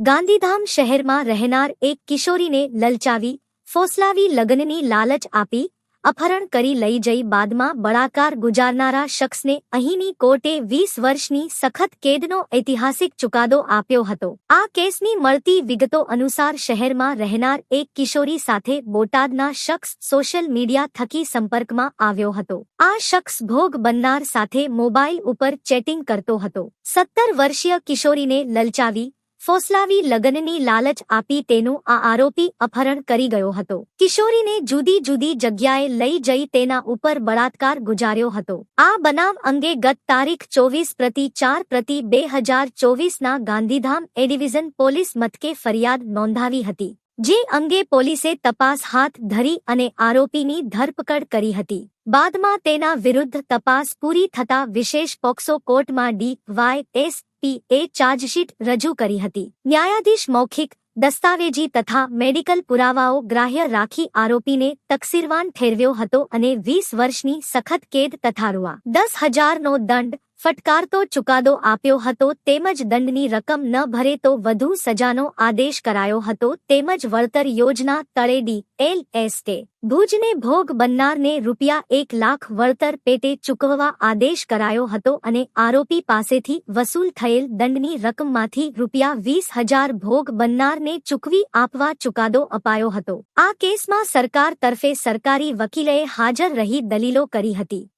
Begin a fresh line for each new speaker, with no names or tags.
ગાંધીધામ શહેરમાં રહેનાર એક કિશોરીને લલચાવી, ફોસલાવી લગ્નની લાલચ આપી, અપહરણ કરી લઈ જઈ બાદમાં બળાત્કાર ગુજારનારા શખ્સને અહીંની કોર્ટે 20 વર્ષની સખત કેદનો ઐતિહાસિક ચુકાદો આપ્યો હતો। આ કેસની મળતી વિગતો અનુસાર શહેરમાં રહેનાર એક કિશોરી સાથે બોટાદના શખ્સ સોશિયલ મીડિયા થકી સંપર્કમાં આવ્યો હતો। આ શખ્સ ભોગ બનનાર સાથે મોબાઈલ ઉપર ચેટિંગ કરતો હતો। 17 વર્ષીય કિશોરીને લલચાવી, ફોસલાવી લગ્નની લાલચ આપી તેનું આ આરોપી અપહરણ કરી ગયો હતો। કિશોરીને જુદી જુદી જગ્યાએ લઈ જઈ તેના ઉપર બળાત્કાર ગુજાર્યો હતો। આ બનાવ અંગે ગત તારીખ 24/4/2024ના ગાંધીધામ એ ડિવિઝન પોલીસ મથકે ફરિયાદ નોંધાવી હતી, જે અંગે પોલીસે તપાસ હાથ ધરી અને આરોપીની ધરપકડ કરી હતી। બાદમાં તેના વિરુદ્ધ તપાસ પૂરી થતા વિશેષ પોક્સો કોર્ટમાં DYSP ચાર્જશીટ રજૂ કરી હતી। ન્યાયાધીશ મૌખિક, દસ્તાવેજી તથા મેડિકલ પુરાવાઓ ગ્રાહ્ય રાખી આરોપીને તકસીરવાન ઠેરવ્યો હતો અને 20 વર્ષની સખત કેદ તથા રૂ. 10,000નો દંડ ફટકારતો ચુકાદો આપ્યો હતો તેમજ દંડની રકમ ન ભરે તો વધુ સજાનો આદેશ કરાયો હતો તેમજ વળતર યોજના તળે DLST ભુજને ભોગ બનનારને ₹1 લાખ વળતર પેટે ચૂકવવા આદેશ કરાયો હતો અને આરોપી પાસેથી વસૂલ થયેલ દંડની રકમમાંથી ₹20,000 ભોગ બનનારને ચૂકવી આપવા ચુકાદો અપાયો હતો। આ કેસમાં સરકાર તરફે સરકારી વકીલે હાજર રહી દલીલો કરી હતી।